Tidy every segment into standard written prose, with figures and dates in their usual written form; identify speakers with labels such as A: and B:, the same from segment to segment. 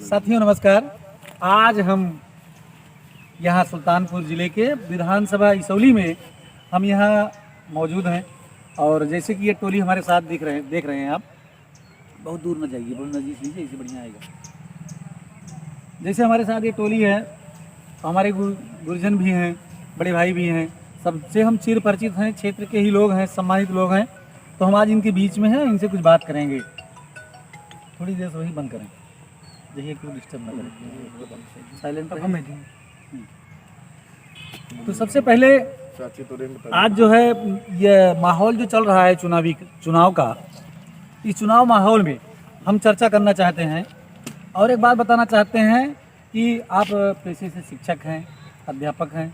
A: साथियों नमस्कार। आज हम यहाँ सुल्तानपुर ज़िले के विधानसभा इसौली में हम यहाँ मौजूद हैं और जैसे कि ये टोली हमारे साथ देख रहे हैं आप। बहुत दूर न जाइए, बहुत नज़दीक लीजिए, इससे बढ़िया आएगा। जैसे हमारे साथ ये टोली है, हमारे गुरुजन भी हैं, बड़े भाई भी हैं, सबसे हम चिर परिचित हैं, क्षेत्र के ही लोग हैं, सम्मानित लोग हैं। तो हम आज इनके बीच में हैं, इनसे कुछ बात करेंगे। थोड़ी देर से वही बंद करें, देखिए क्यों डिस्टर्ब ना करें, साइलेंट रखें। तो सबसे पहले आज जो है ये माहौल जो चल रहा है चुनाव का, इस चुनाव माहौल में हम चर्चा करना चाहते हैं और एक बात बताना चाहते हैं कि आप पेशे से शिक्षक हैं, अध्यापक हैं,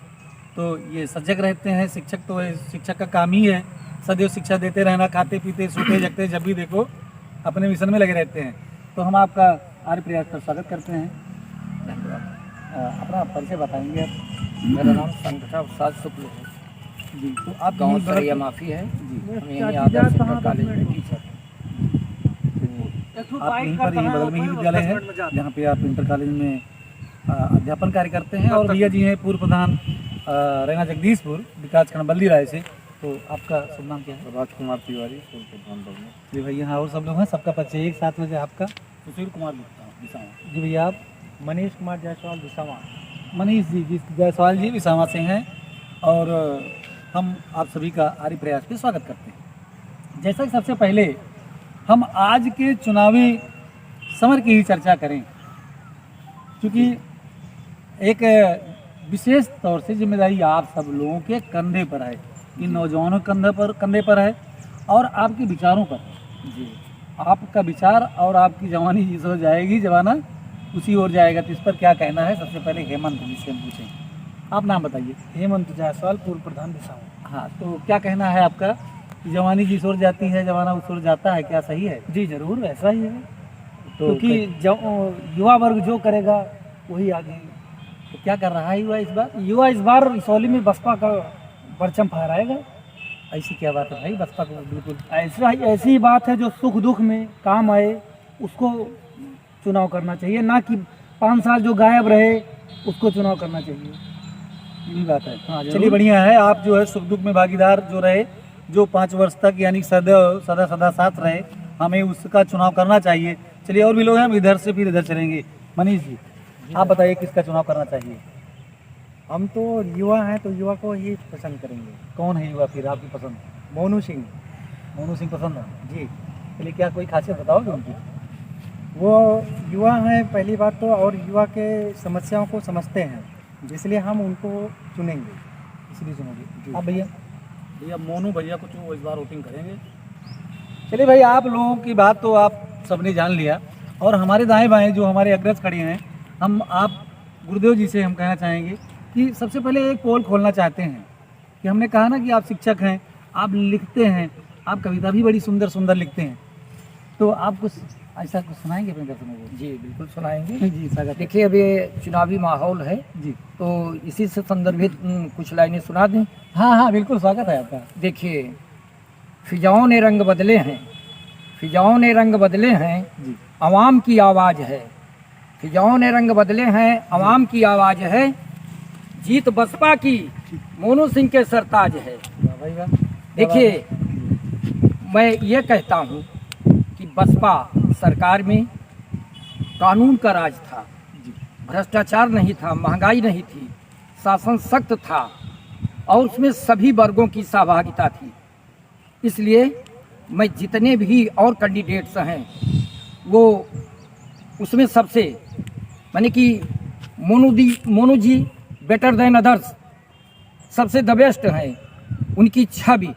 A: तो ये सजग रहते हैं। शिक्षक का काम ही है सदैव शिक्षा देते रहना, खाते पीते सोते जगते जब भी देखो अपने मिशन में लगे रहते हैं। तो हम आपका आर्य प्रयास पर स्वागत करते हैं। अपना परिचय बताएंगे आप?
B: मेरा नाम संतोष शुक्ल है
A: जी। तो आप
B: गाँव सरिया माफी है जी। हम यहीं आदर्श इंटर कॉलेज में टीचर।
A: आप यहीं पर ही बगल में ही विद्यालय है जहाँ पे आप इंटर कॉलेज में अध्यापन कार्य करते हैं। और भैया जी हैं पूर्व प्रधान रैना जगदीशपुर विकासखंड बल्ली राय से। तो आपका शुभ नाम क्या है?
B: राजकुमार तिवारी, पूर्व प्रधान बल्ली।
A: जी भैया, हाँ और सब लोग हैं, सबका परिचय एक साथ हो जाए। आपका?
B: सुशील कुमार विसावा।
A: जी भैया आप?
B: मनीष कुमार जायसवाल विसावा।
A: मनीष जी जायसवाल जी विसावा से हैं और हम आप सभी का आर्य प्रयास पे स्वागत करते हैं। जैसा कि सबसे पहले हम आज के चुनावी समर की ही चर्चा करें, क्योंकि एक विशेष तौर से जिम्मेदारी आप सब लोगों के कंधे पर है, इन नौजवानों के कंधे पर है और आपके विचारों पर जी। आपका विचार और आपकी जवानी जिस ओर जाएगी, जवाना उसी ओर जाएगा। तो इस पर क्या कहना है? सबसे पहले हेमंत जी से हम पूछें, आप नाम बताइए।
B: हेमंत जायसवाल, पूर्व प्रधान विसावा।
A: हाँ, तो क्या कहना है आपका कि जवानी जिस ओर जाती है जवाना उस ओर जाता है, क्या सही है?
B: जी जरूर, ऐसा ही है।
A: तो
B: क्योंकि युवा वर्ग जो करेगा वही आगे।
A: तो क्या कर रहा है युवा इस बार?
B: युवा इस बार इसौली में बसपा का परचम फहराएगा।
A: ऐसी क्या बात है भाई? बसपा को बिल्कुल
B: ऐसी ही बात है जो सुख दुख में काम आए उसको चुनाव करना चाहिए, ना कि 5 साल जो गायब रहे उसको चुनाव करना चाहिए।
A: यही बात है।
B: हाँ,
A: चलिए बढ़िया है। आप जो है सुख दुख में भागीदार जो रहे, जो 5 वर्ष तक यानी सदा साथ रहे, हमें उसका चुनाव करना चाहिए। चलिए और भी लोग हैं, हम इधर से फिर इधर चलेंगे। मनीष जी आप बताइए किसका चुनाव करना चाहिए?
B: हम तो युवा हैं तो युवा को ही पसंद करेंगे।
A: कौन है युवा फिर आपकी पसंद?
B: मोनू सिंह।
A: मोनू सिंह पसंद है
B: जी।
A: चलिए, क्या कोई खासियत बताओगे उनकी?
B: वो युवा हैं पहली बात तो, और युवा के समस्याओं को समझते हैं, इसलिए हम उनको चुनेंगे,
A: इसलिए सुनोगे आप। भैया
B: मोनू भैया को जो इस बार वोटिंग करेंगे।
A: चलिए भाई, आप लोगों की बात तो आप सबने जान लिया और हमारे दाएं बाएं जो हमारे अग्रज खड़े हैं, हम आप गुरुदेव जी से हम कहना चाहेंगे कि सबसे पहले एक पोल खोलना चाहते हैं कि हमने कहा ना कि आप शिक्षक हैं, आप लिखते हैं, आप कविता भी बड़ी सुंदर सुंदर लिखते हैं, तो आप कुछ ऐसा कुछ सुनाएंगे अपने दर्शकों को?
B: जी बिल्कुल सुनाएंगे
A: जी स्वागत।
B: देखिए अभी चुनावी माहौल है
A: जी,
B: तो इसी से संदर्भित कुछ लाइनें सुना दें।
A: हाँ हाँ बिल्कुल, स्वागत है आपका।
B: देखिए, फिजाओं ने रंग बदले हैं, फिजाओं ने रंग बदले हैं,
A: जी
B: अवाम की आवाज़ है। फिजाओं ने रंग बदले हैं, अवाम की आवाज़ है, जीत बसपा की, मोनू सिंह के सरताज है।
A: वाह भाई वाह।
B: देखिए, मैं ये कहता हूँ कि बसपा सरकार में कानून का राज था, भ्रष्टाचार नहीं था, महंगाई नहीं थी, शासन सख्त था और उसमें सभी वर्गों की सहभागिता थी। इसलिए मैं जितने भी और कैंडिडेट्स हैं वो उसमें सबसे माने कि मोनू जी बेटर देन अदर्स, सबसे द बेस्ट हैं। उनकी छवि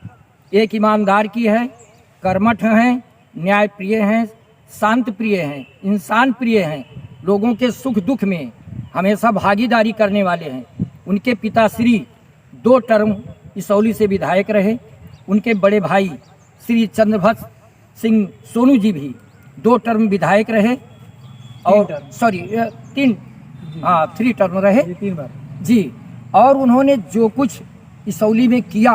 B: एक ईमानदार की है, कर्मठ हैं, न्याय प्रिय हैं, शांत प्रिय हैं, इंसान प्रिय हैं, लोगों के सुख दुख में हमेशा भागीदारी करने वाले हैं। उनके पिताश्री 2 टर्म इसौली से विधायक रहे, उनके बड़े भाई श्री चंद्रभद्र सिंह सोनू जी भी 2 टर्म विधायक रहे और 3 टर्म रहे
A: 3 बार
B: जी। और उन्होंने जो कुछ इसौली में किया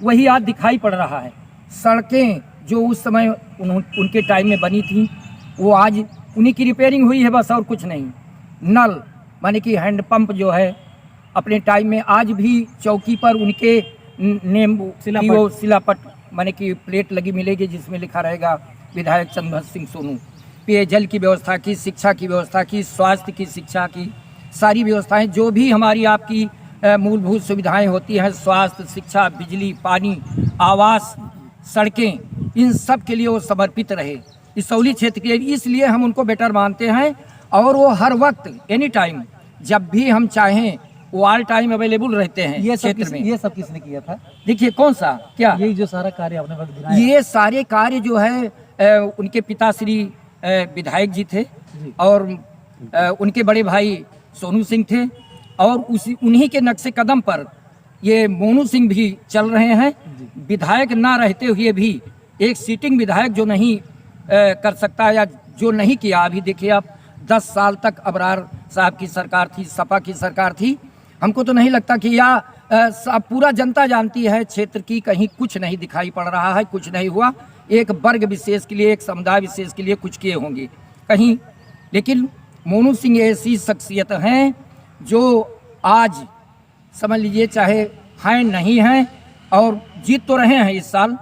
B: वही आज दिखाई पड़ रहा है। सड़कें जो उस समय उनके टाइम में बनी थी वो आज उन्हीं की रिपेयरिंग हुई है बस, और कुछ नहीं। नल माने कि हैंडपंप जो है अपने टाइम में आज भी चौकी पर उनके नेम की वो शिलापट माने कि प्लेट लगी मिलेगी जिसमें लिखा रहेगा विधायक चंद्रभद्र सिंह सोनू। पेयजल की व्यवस्था की, शिक्षा की व्यवस्था की, स्वास्थ्य की, शिक्षा की, सारी व्यवस्थाएं जो भी हमारी आपकी मूलभूत सुविधाएं होती हैं, स्वास्थ्य, शिक्षा, बिजली, पानी, आवास, सड़कें, इन सब के लिए वो समर्पित रहे इसौली क्षेत्र के लिए। इसलिए हम उनको बेटर मानते हैं और वो हर वक्त एनी टाइम जब भी हम चाहें वो ऑल टाइम अवेलेबल रहते हैं
A: ये सब
B: क्षेत्र में।
A: ये सब किसने किया था?
B: देखिए कौन सा क्या
A: यही जो सारा कार्य आपने बस गिनाया।
B: ये सारे कार्य जो है उनके पिताश्री विधायक जी थे और उनके बड़े भाई सोनू सिंह थे और उन्हीं के नक्शे कदम पर ये मोनू सिंह भी चल रहे हैं। विधायक ना रहते हुए भी एक सीटिंग विधायक जो नहीं कर सकता या जो नहीं किया, अभी देखिए आप 10 साल तक अबरार साहब की सरकार थी, सपा की सरकार थी। हमको तो नहीं लगता कि या पूरा जनता जानती है क्षेत्र की कहीं कुछ नहीं दिखाई पड़ रहा है, कुछ नहीं हुआ। एक वर्ग विशेष के लिए, एक समुदाय विशेष के लिए कुछ किए होंगे कहीं, लेकिन मोनू सिंह ऐसी शख्सियत हैं जो आज समझ लीजिए चाहे हैं नहीं हैं और जीत तो रहे हैं, इस साल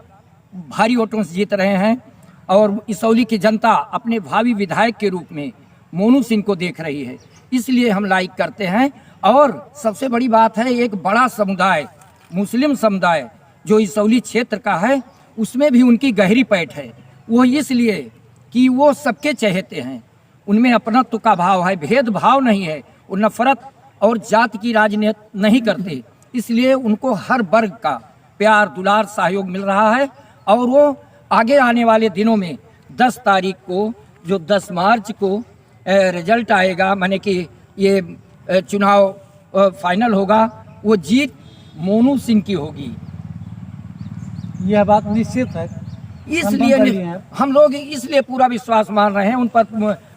B: भारी वोटों से जीत रहे हैं और इसौली की जनता अपने भावी विधायक के रूप में मोनू सिंह को देख रही है, इसलिए हम लाइक करते हैं। और सबसे बड़ी बात है एक बड़ा समुदाय, मुस्लिम समुदाय जो इसौली क्षेत्र का है, उसमें भी उनकी गहरी पैठ है। वो इसलिए कि वो सबके चहेते हैं, उनमें अपनत्व का भाव है, भेदभाव नहीं है, वो नफरत और जाति की राजनीति नहीं करते, इसलिए उनको हर वर्ग का प्यार, दुलार, सहयोग मिल रहा है। और वो आगे आने वाले दिनों में 10 तारीख को जो 10 मार्च को रिजल्ट आएगा, माने कि ये चुनाव फाइनल होगा, वो जीत मोनू सिंह की होगी।
A: यह बात निश्चित है,
B: इसलिए हम लोग इसलिए पूरा विश्वास मान रहे हैं, उन पर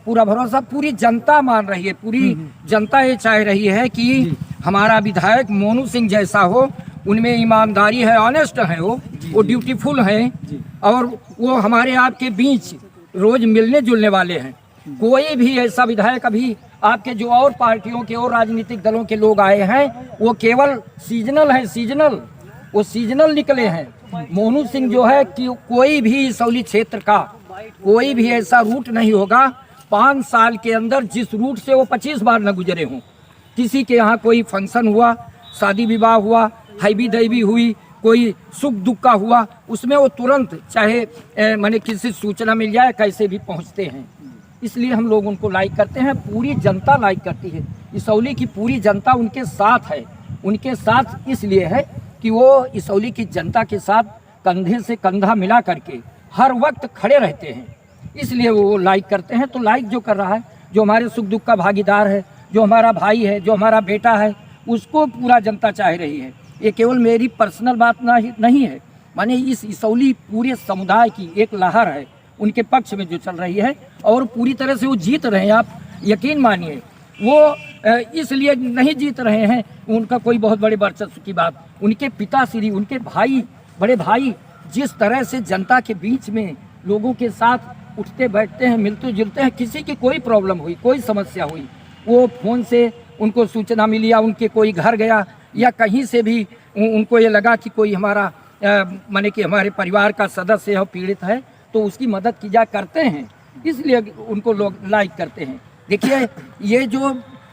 B: पूरा भरोसा पूरी जनता मान रही है। पूरी जनता ये चाह रही है कि हमारा विधायक मोनू सिंह जैसा हो, उनमें ईमानदारी है, ऑनेस्ट है, वो ड्यूटीफुल है और वो हमारे आपके बीच रोज मिलने जुलने वाले हैं। कोई भी ऐसा विधायक अभी आपके जो और पार्टियों के और राजनीतिक दलों के लोग आए हैं वो केवल सीजनल है, सीजनल, वो सीजनल निकले हैं। मोनू सिंह जो है कि कोई भी इसौली क्षेत्र का कोई भी ऐसा रूट नहीं होगा 5 साल के अंदर जिस रूट से वो 25 बार न गुजरे हों। किसी के यहाँ कोई फंक्शन हुआ, शादी विवाह हुआ, हैवी दैवी हुई, कोई सुख दुख का हुआ, उसमें वो तुरंत चाहे माने किसी सूचना मिल जाए कैसे भी पहुँचते हैं। इसलिए हम लोग उनको लाइक करते हैं, पूरी जनता लाइक करती है। इसौली की पूरी जनता उनके साथ है, उनके साथ इसलिए है कि वो इसौली की जनता के साथ कंधे से कंधा मिला करके हर वक्त खड़े रहते हैं, इसलिए वो लाइक करते हैं। तो लाइक जो कर रहा है, जो हमारे सुख दुख का भागीदार है, जो हमारा भाई है, जो हमारा बेटा है, उसको पूरा जनता चाह रही है। ये केवल मेरी पर्सनल बात नहीं है, माने इस इसौली पूरे समुदाय की एक लहर है उनके पक्ष में जो चल रही है और पूरी तरह से वो जीत रहे हैं। आप यकीन मानिए वो इसलिए नहीं जीत रहे हैं, उनका कोई बहुत बड़े वर्चस्व की बात, उनके पिताश्री, उनके भाई, बड़े भाई जिस तरह से जनता के बीच में लोगों के साथ उठते बैठते हैं, मिलते जुलते हैं, किसी की कोई प्रॉब्लम हुई, कोई समस्या हुई, वो फ़ोन से उनको सूचना मिली या उनके कोई घर गया या कहीं से भी उनको ये लगा कि कोई हमारा माने कि हमारे परिवार का सदस्य है पीड़ित है, तो उसकी मदद की जा करते हैं, इसलिए उनको लोग लाइक करते हैं। देखिए ये जो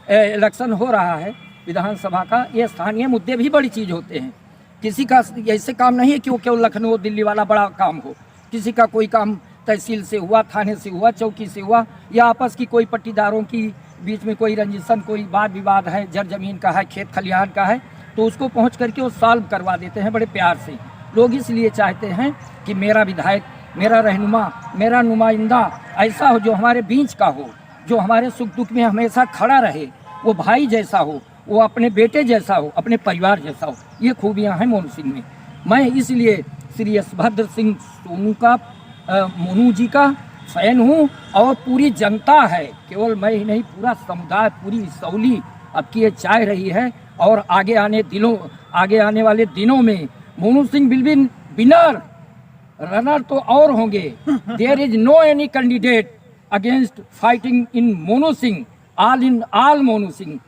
B: इलेक्शन हो रहा है विधानसभा का, ये स्थानीय मुद्दे भी बड़ी चीज़ होते हैं। किसी का ऐसे काम नहीं है कि वो केवल लखनऊ दिल्ली वाला बड़ा काम हो, किसी का कोई काम तहसील से हुआ, थाने से हुआ, चौकी से हुआ, या आपस की कोई पट्टीदारों की बीच में कोई रंजिशन, कोई वाद विवाद है, जर जमीन का है, खेत खलिहान का है, तो उसको पहुँच करके वो सॉल्व करवा देते हैं बड़े प्यार से। लोग इसलिए चाहते हैं कि मेरा विधायक, मेरा रहनुमा, मेरा नुमाइंदा ऐसा हो जो हमारे बीच का हो, जो हमारे सुख दुख में हमेशा खड़ा रहे, वो भाई जैसा हो, वो अपने बेटे जैसा हो, अपने परिवार जैसा हो। ये खूबियाँ हैं मोनू सिंह में। मैं इसलिए श्री यशभद्र सिंह सोनू का, मोनू जी का फैन हूँ और पूरी जनता है, केवल मैं ही नहीं, पूरा समुदाय, पूरी इसौली अब की ये चाह रही है। और आगे आने वाले दिनों में Monu Singh will be winner, runner तो और होंगे। There is no any candidate against fighting in Monu Singh, all Monu Singh,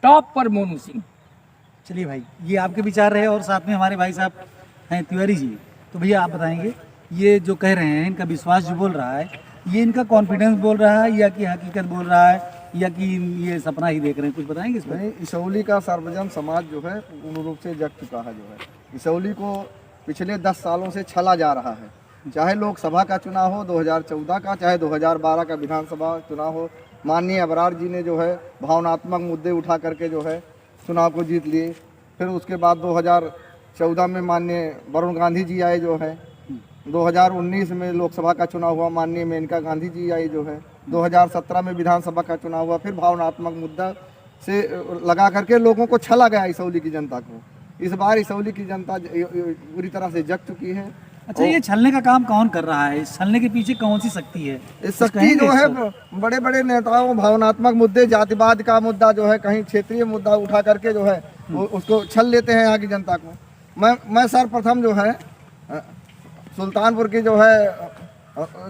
B: top पर मोनू सिंह।
A: चलिए भाई, ये आपके विचार रहे और साथ में हमारे भाई साहब हैं तिवारी जी। तो भैया आप बताएंगे, ये जो कह रहे हैं, इनका विश्वास जो बोल रहा है, ये इनका कॉन्फिडेंस बोल रहा है या कि हकीकत बोल रहा है या कि ये सपना ही देख रहे हैं? कुछ बताएंगे इस पर?
C: नहीं, इसौली का सार्वजन समाज जो है पूर्ण रूप से जग चुका है। जो है इसौली को पिछले 10 सालों से छला जा रहा है, चाहे लोकसभा का चुनाव हो 2014 का, चाहे 2012 का विधानसभा चुनाव हो। माननीय अबरार जी ने जो है भावनात्मक मुद्दे उठा करके जो है चुनाव को जीत लिए। फिर उसके बाद 2014 में माननीय वरुण गांधी जी आए जो है, 2019 में लोकसभा का चुनाव हुआ, माननीय मेनका गांधी जी आई जो है, 2017 में विधानसभा का चुनाव हुआ। फिर भावनात्मक मुद्दा से लगा करके लोगों को छला गया इसौली की जनता को। इस बार इसौली की जनता पूरी तरह से जग चुकी है।
A: अच्छा, ये छलने का काम कौन कर रहा है? इस छलने के पीछे कौन सी शक्ति है?
C: इस शक्ति जो है बड़े बड़े नेताओं, भावनात्मक मुद्दे, जातिवाद का मुद्दा जो है, कहीं क्षेत्रीय मुद्दा उठा करके जो है उसको छल लेते हैं यहाँ की जनता को। मैं सर्वप्रथम जो है सुल्तानपुर की जो है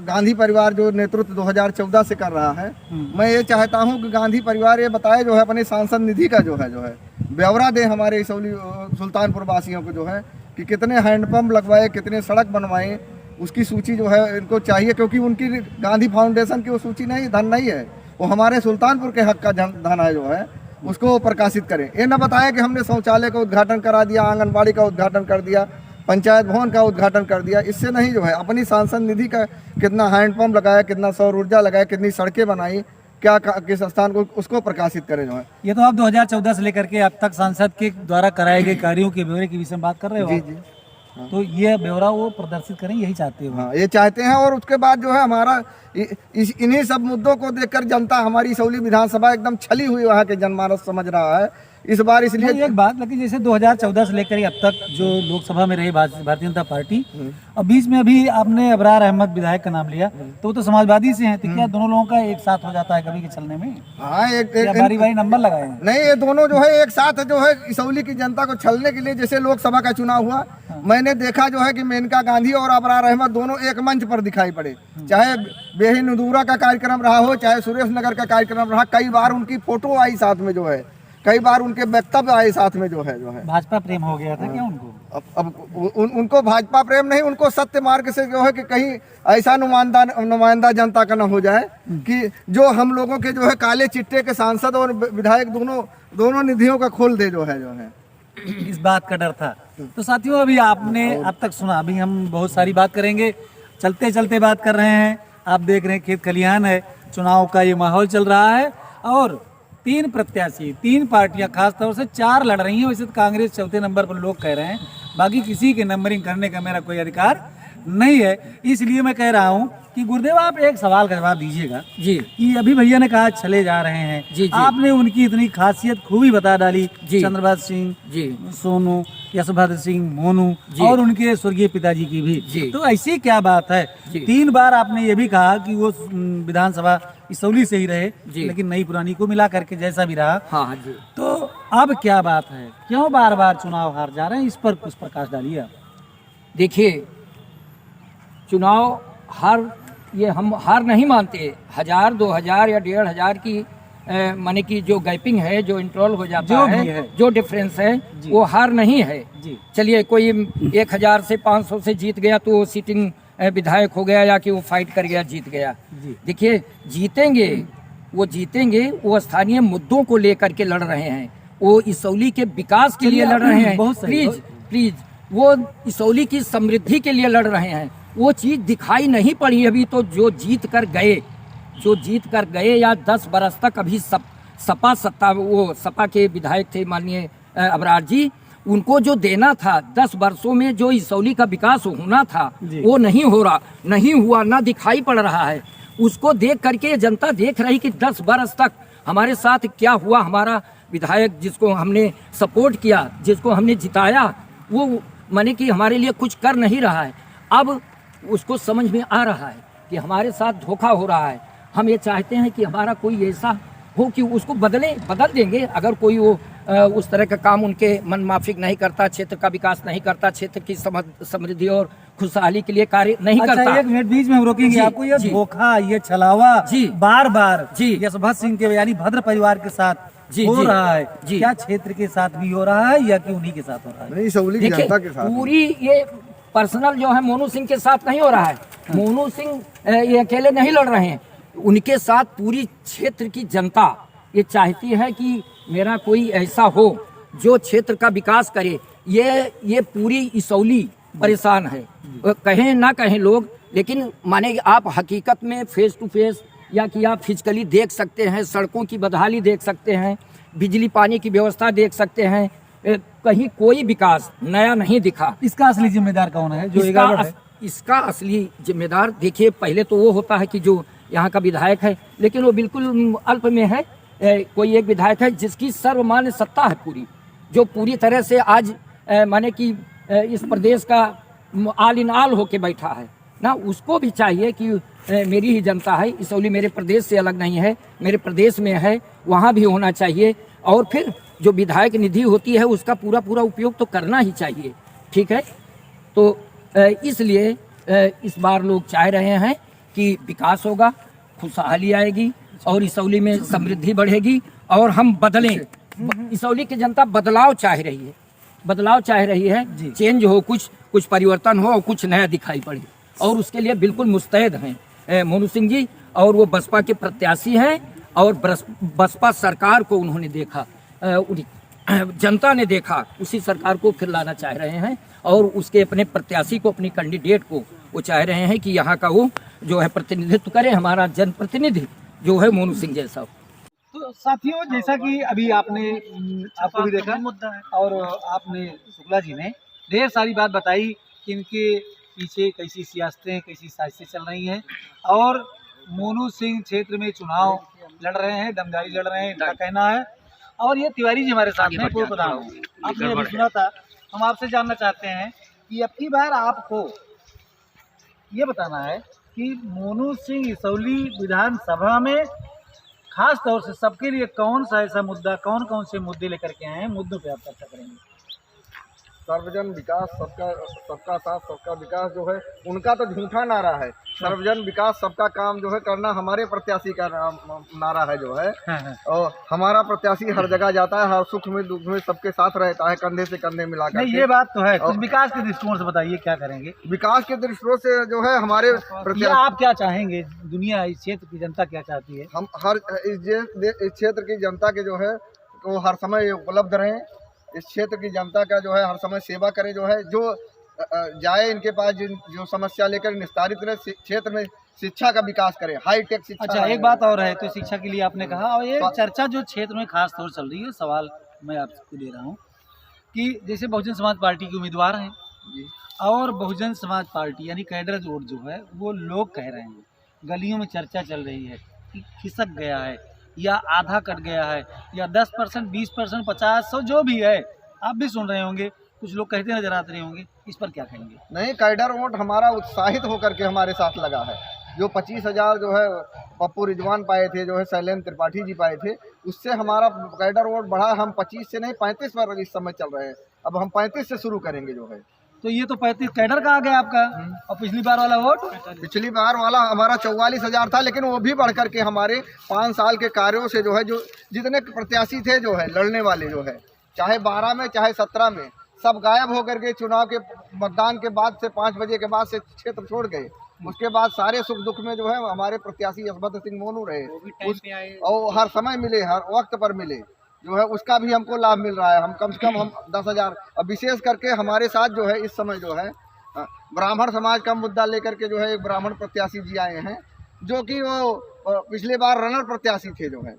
C: गांधी परिवार जो नेतृत्व 2014 से कर रहा है, मैं ये चाहता हूँ कि गांधी परिवार ये बताए जो है अपने सांसद निधि का जो है ब्यौरा दे हमारे इसौली सुल्तानपुर वासियों को जो है कि कितने हैंडपंप लगवाए, कितने सड़क बनवाए, उसकी सूची जो है इनको चाहिए। क्योंकि उनकी गांधी फाउंडेशन की वो सूची नहीं, धन नहीं है, वो हमारे सुल्तानपुर के हक का धन है जो है, उसको प्रकाशित करें। ये न बताए कि हमने शौचालय का उद्घाटन करा दिया, आंगनबाड़ी का उद्घाटन कर दिया, पंचायत भवन का उद्घाटन कर दिया। इससे नहीं जो है अपनी सांसद निधि का कितना हैंडपंप लगाया, कितना सौर ऊर्जा लगाया, कितनी सड़कें बनाई, क्या किस स्थान को, उसको प्रकाशित करें जो है।
A: ये तो आप 2014 से लेकर के अब तक सांसद के द्वारा कराए गए कार्यों के ब्यौरे के विषय में बात कर रहे हो?
C: जी
A: आप?
C: जी
A: तो ये ब्यौरा वो प्रदर्शित करें, यही चाहते हो?
C: हाँ, ये चाहते हैं। और उसके बाद जो है हमारा इन्हीं सब मुद्दों को देखकर जनता हमारी इसौली विधानसभा एकदम छली हुई वहाँ के जनमानस समझ रहा है इस बार। इसलिए
A: एक बात, लेकिन जैसे 2014 से लेकर अब तक जो लोकसभा में रही भारतीय जनता पार्टी, और बीच में अभी आपने अबरार अहमद विधायक का नाम लिया, तो वो तो समाजवादी से हैं, तो क्या दोनों लोगों का एक साथ हो जाता है कभी के चलने में?
C: हाँ, एक
A: बारी बारी नंबर लगाए हैं?
C: नहीं, ये दोनों जो है एक साथ जो है इसौली की जनता को छलने के लिए। जैसे लोकसभा का चुनाव हुआ, मैंने देखा जो है कि मेनका गांधी और अबरार अहमद दोनों एक मंच पर दिखाई पड़े। चाहे बेही नदूरा का कार्यक्रम रहा हो, चाहे सुरेश नगर का कार्यक्रम रहा, कई बार उनकी फोटो आई साथ में जो है, कई बार उनके वक्तव्य आए साथ में जो है।
A: भाजपा प्रेम हो गया था क्या उनको?
C: अब उनको भाजपा प्रेम नहीं, उनको सत्य मार्ग से जो है कि कहीं ऐसा नुमाइंदा जनता का न हो जाए कि जो हम लोगों के जो है काले चिट्टे के सांसद और विधायक दोनों निधियों का खोल दे जो है।
A: इस बात का डर था। तो साथियों, अभी आपने अब तक सुना, अभी हम बहुत सारी बात करेंगे, चलते चलते बात कर रहे हैं। आप देख रहे हैं खेत खलिहान है, चुनाव का ये माहौल चल रहा है और 3 प्रत्याशी, 3 पार्टियां, खास तौर से 4 लड़ रही हैं। वैसे तो कांग्रेस चौथे नंबर पर लोग कह रहे हैं, बाकी किसी के नंबरिंग करने का मेरा कोई अधिकार नहीं है। इसलिए मैं कह रहा हूं कि गुरुदेव, आप एक सवाल का जवाब दीजिएगा
B: जी।
A: कि अभी भैया ने कहा चले जा रहे हैं,
B: जी।
A: आपने उनकी इतनी खासियत खूबी बता डाली,
B: जी।
A: चंद्रबाद सिंह
B: जी,
A: सोनू, यशोभद्र सिंह मोनू
B: जी।
A: और उनके स्वर्गीय पिताजी की भी।
B: जी।
A: तो ऐसी क्या बात है?
B: जी।
A: 3 बार आपने ये भी कहा कि वो विधानसभा इसौली से ही रहे,
B: जी।
A: लेकिन नई पुरानी को मिला करके जैसा भी रहा।
B: हाँ जी।
A: तो अब क्या बात है, क्यों बार बार चुनाव हार जा रहे हैं? इस पर कुछ प्रकाश डालिए आप।
B: देखिए, चुनाव ये हम हार नहीं मानते। 1000, 2000 या 1500 की माने की जो गैपिंग है, जो इंट्रोल हो जाता
A: जो
B: है, जो डिफरेंस है, वो हार नहीं है। चलिए, कोई 1000 से 500 से जीत गया तो वो सिटिंग विधायक हो गया या कि वो फाइट कर गया, जीत गया। देखिए, वो जीतेंगे, वो स्थानीय मुद्दों को लेकर के लड़ रहे हैं, वो इसौली के विकास के लिए लड़ रहे हैं। प्लीज, वो इसौली की समृद्धि के लिए लड़ रहे हैं। वो चीज दिखाई नहीं पड़ी अभी तो। जो जीत कर गए या 10 बरस तक अभी सपा के विधायक थे माननीय अबरार जी, उनको जो देना था 10 वर्षों में, जो इसौली का विकास होना था, वो नहीं हुआ, ना दिखाई पड़ रहा है। उसको देख करके जनता देख रही कि 10 बरस तक हमारे साथ क्या हुआ। हमारा विधायक जिसको हमने सपोर्ट किया, जिसको हमने जिताया, वो माने कि हमारे लिए कुछ कर नहीं रहा है। अब उसको समझ में आ रहा है कि हमारे साथ धोखा हो रहा है। हम ये चाहते हैं कि हमारा कोई ऐसा हो कि उसको बदल देंगे। अगर कोई वो उस तरह का काम उनके मन माफिक नहीं करता, क्षेत्र का विकास नहीं करता, क्षेत्र की समृद्धि और खुशहाली के लिए कार्य नहीं
A: अच्छा,
B: करता।
A: एक मिनट बीच में हम रोकेंगे
B: जी,
A: आपको। ये
B: जी।
A: धोखा, ये छलावा
B: जी।
A: बार बार
B: जी।
A: यशवंत सिंह के यानी भद्र परिवार के साथ
B: जी,
A: हो
B: जी।
A: रहा है,
B: जी।
A: क्या क्षेत्र के साथ भी हो रहा है या कि उन्हीं के साथ हो रहा है?
C: नहीं, इसौली की
B: देखिए,
C: जनता के साथ
B: पूरी ये पर्सनल जो है मोनू सिंह के साथ नहीं हो रहा है। मोनू सिंह ये अकेले नहीं लड़ रहे हैं, उनके साथ पूरी क्षेत्र की जनता ये चाहती है कि मेरा कोई ऐसा हो जो क्षेत्र का विकास करे। ये पूरी इसौली परेशान है, कहें ना कहें लोग, लेकिन माने आप हकीकत में फेस टू फेस या कि आप फिजिकली देख सकते हैं, सड़कों की बदहाली देख सकते हैं, बिजली पानी की व्यवस्था देख सकते हैं, कहीं कोई विकास नया नहीं दिखा।
A: इसका असली जिम्मेदार कौन है जो ये गड़बड़ है?
B: इसका असली जिम्मेदार देखिए, पहले तो वो होता है कि जो यहाँ का विधायक है, लेकिन वो बिल्कुल अल्प में है। कोई एक विधायक है जिसकी सर्वमान्य सत्ता है पूरी, जो पूरी तरह से आज माने कि इस प्रदेश का आल इन आल होके बैठा है ना। उसको भी चाहिए कि मेरी ही जनता है, इसौली मेरे प्रदेश से अलग नहीं है, मेरे प्रदेश में है, वहाँ भी होना चाहिए। और फिर जो विधायक निधि होती है उसका पूरा पूरा उपयोग तो करना ही चाहिए, ठीक है। तो इसलिए इस बार लोग चाह रहे हैं कि विकास होगा, खुशहाली आएगी और इसौली में समृद्धि बढ़ेगी और हम बदलें। इसौली की जनता बदलाव चाह रही है, बदलाव चाह रही है, चेंज हो, कुछ परिवर्तन हो और कुछ नया दिखाई पड़े, और उसके लिए बिल्कुल मुस्तैद हैं मोनू सिंह जी। और वो बसपा के प्रत्याशी हैं और बसपा सरकार को उन्होंने देखा, जनता ने देखा, उसी सरकार को फिर लाना चाह रहे हैं और उसके अपने प्रत्याशी को, अपनी कैंडिडेट को वो चाह रहे हैं कि यहाँ का वो जो है प्रतिनिधित्व करे, हमारा जनप्रतिनिधि जो है मोनू सिंह जैसा।
A: तो साथियों, जैसा कि अभी आपने आपको भी देखा मुद्दा है और आपने शुक्ला जी ने ढेर सारी बात बताई कि इनके पीछे कैसी सियासतें, कैसी साजिशें चल रही हैं और मोनू सिंह क्षेत्र में चुनाव लड़ रहे हैं, दमदारी लड़ रहे हैं, इनका कहना है। और ये तिवारी जी हमारे साथ में पूर्व प्रधान हैं, आपने अभी सुना था। हम आपसे जानना चाहते हैं कि अब की बार आपको ये बताना है कि मोनू सिंह इसौली विधानसभा में खास तौर से सबके लिए कौन सा ऐसा मुद्दा, कौन कौन से मुद्दे लेकर के आए हैं, मुद्दों पे आप चर्चा करेंगे।
C: सर्वजन विकास, सबका साथ सबका विकास जो है उनका तो झूठा नारा है। सर्वजन विकास सबका काम जो है करना हमारे प्रत्याशी का नारा है जो है। और हमारा प्रत्याशी हर जगह जाता है, हर सुख में दुख में सबके साथ रहता है, कंधे से कंधे मिलाकर।
A: नहीं, ये बात तो है। कुछ विकास के दृष्टिकोण से बताइए क्या करेंगे।
C: विकास के दृष्टिकोण से जो है हमारे प्रत्याशी,
A: आप क्या चाहेंगे, दुनिया इस क्षेत्र की जनता क्या चाहती है?
C: हम हर इस क्षेत्र की जनता के जो है वो हर समय उपलब्ध रहें, इस क्षेत्र की जनता का जो है हर समय सेवा करे, जो है जो जाए इनके पास जो समस्या लेकर निस्तारित रहे, क्षेत्र में शिक्षा का विकास करे, हाईटेक शिक्षा।
A: अच्छा, एक बात और है, तो शिक्षा के लिए आपने कहा, और ये चर्चा जो क्षेत्र में खास तौर चल रही है, सवाल मैं आपको दे रहा हूँ कि जैसे बहुजन समाज पार्टी के उम्मीदवार हैं और बहुजन समाज पार्टी यानी कैडर वोट जो है वो लोग कह रहे हैं, गलियों में चर्चा चल रही है कि खिसक गया है या आधा कट गया है या 10%, 20%, 50, 100 जो भी है, आप भी सुन रहे होंगे, कुछ लोग कहते नजर आते रहे होंगे, इस पर क्या कहेंगे?
C: नहीं, कैडर वोट हमारा उत्साहित होकर के हमारे साथ लगा है। जो 25,000 जो है पप्पू रिजवान पाए थे, जो है शैलेंद्र त्रिपाठी जी पाए थे, उससे हमारा कैडर वोट बढ़ा। हम 25 से नहीं 35 पर इस समय चल रहे हैं, अब हम 35 से शुरू करेंगे जो है।
A: तो ये तो 35 कैडर का आ गया आपका। और पिछली बार वाला वोट?
C: पिछली बार वाला हमारा 44,000 था, लेकिन वो भी बढ़ करके हमारे 5 साल के कार्यों से जो है, जो जितने प्रत्याशी थे जो है लड़ने वाले जो है, चाहे 12 में चाहे 17 में, सब गायब होकर के चुनाव के मतदान के बाद से 5 बजे के बाद से क्षेत्र छोड़ गए। उसके बाद सारे सुख दुख में जो है हमारे प्रत्याशी यशवंत सिंह मोनू रहे, और हर समय मिले, हर वक्त पर मिले जो है, उसका भी हमको लाभ मिल रहा है। हम कम से कम हम 10,000, अब विशेष करके हमारे साथ जो है इस समय जो है ब्राह्मण समाज का मुद्दा लेकर के जो है एक ब्राह्मण प्रत्याशी जी आए हैं, जो कि वो पिछले बार रनर प्रत्याशी थे जो है,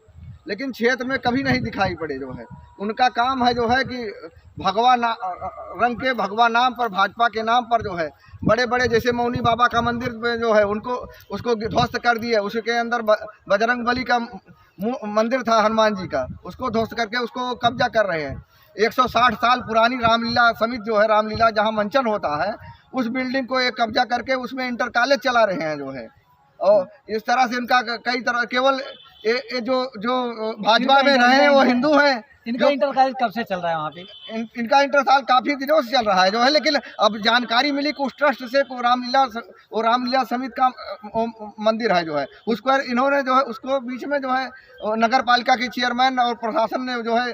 C: लेकिन क्षेत्र में कभी नहीं दिखाई पड़े जो है। उनका काम है जो है कि भगवा रंग के भगवा नाम पर, भाजपा के नाम पर जो है बड़े बड़े, जैसे मौनी बाबा का मंदिर में जो है उसको ध्वस्त कर दिया, उसके अंदर बजरंग बली का मंदिर था हनुमान जी का, उसको ध्वस्त करके उसको कब्जा कर रहे हैं। 160 साल पुरानी रामलीला समिति जो है, रामलीला जहां मंचन होता है, उस बिल्डिंग को एक कब्जा करके उसमें इंटर कॉलेज चला रहे हैं जो है। और इस तरह से इनका कई तरह, केवल ये जो भाजपा में रहे हैं वो हिंदू हैं,
A: इनका इंटरकास्ट कब से चल रहा है वहाँ पे?
C: इनका इंटरसाल काफी दिनों से चल रहा है जो है, लेकिन अब जानकारी मिली कि उस ट्रस्ट से को रामलीला समिति का मंदिर है जो है, उसको इन्होंने जो है उसको बीच में जो है नगर पालिका के चेयरमैन और प्रशासन ने जो है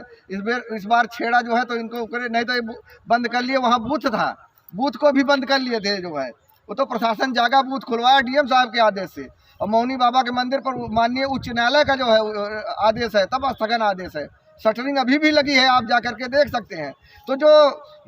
C: इस बार छेड़ा जो है, तो इनको नहीं तो ये बंद कर लिए। वहाँ बूथ था, बूथ को भी बंद कर लिए थे जो है, वो तो प्रशासन जागा बूथ खुलवाया डीएम साहब के आदेश से, और मौनी बाबा के मंदिर पर माननीय उच्च न्यायालय का जो है आदेश है, तब स्थगन आदेश है। शटरिंग अभी भी लगी है, आप जा करके देख सकते हैं। तो जो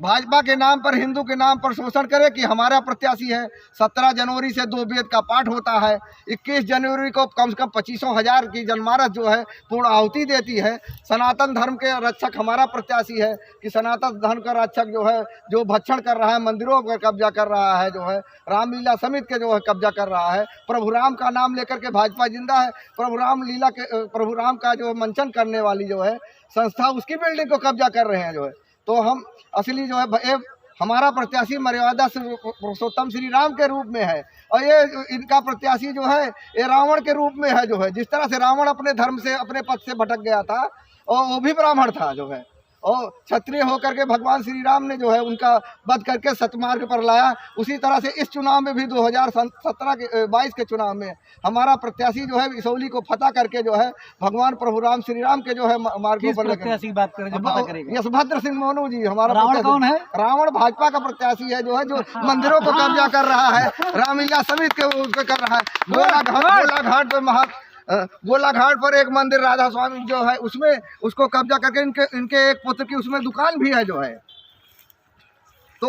C: भाजपा के नाम पर, हिंदू के नाम पर शोषण करे कि हमारा प्रत्याशी है, 17 जनवरी से 2 वेद का पाठ होता है, 21 जनवरी को कम से कम 25,000 की जनमानस जो है पूर्ण आहुति देती है, सनातन धर्म के रक्षक हमारा प्रत्याशी है कि सनातन धर्म का रक्षक जो है, जो भक्षण कर रहा है, मंदिरों पर कब्जा कर रहा है जो है, रामलीला समिति के जो है कब्जा कर रहा है, प्रभु राम का नाम लेकर के भाजपा जिंदा है, प्रभु राम का जो मंचन करने वाली जो है संस्था, उसकी बिल्डिंग को कब्जा कर रहे हैं जो है। तो हम असली जो है हमारा प्रत्याशी मर्यादा से पुरुषोत्तम श्री राम के रूप में है, और ये इनका प्रत्याशी जो है ये रावण के रूप में है जो है। जिस तरह से रावण अपने धर्म से, अपने पद से भटक गया था, और वो भी ब्राह्मण था जो है, और क्षत्रिय होकर के भगवान श्री राम ने जो है उनका वध करके सतमार्ग पर लाया। उसी तरह से इस चुनाव में भी 2022 के चुनाव में हमारा प्रत्याशी जो है इसौली को फतह करके जो है भगवान प्रभु राम श्री राम के जो है मार्गों पर
A: प्रत्याशी की बात करें जो पता करेगा?
C: यशभद्र सिंह मोनू जी हमारा।
A: रावण कौन है?
C: रावण भाजपा का प्रत्याशी है जो है, जो मंदिरों को कब्जा कर रहा है, रामलीला समिति के उसको कर रहा है। गोलाघाट पर एक मंदिर राधा स्वामी जो है उसमें उसको कब्जा करके इनके एक पुत्र की उसमें दुकान भी है जो है। तो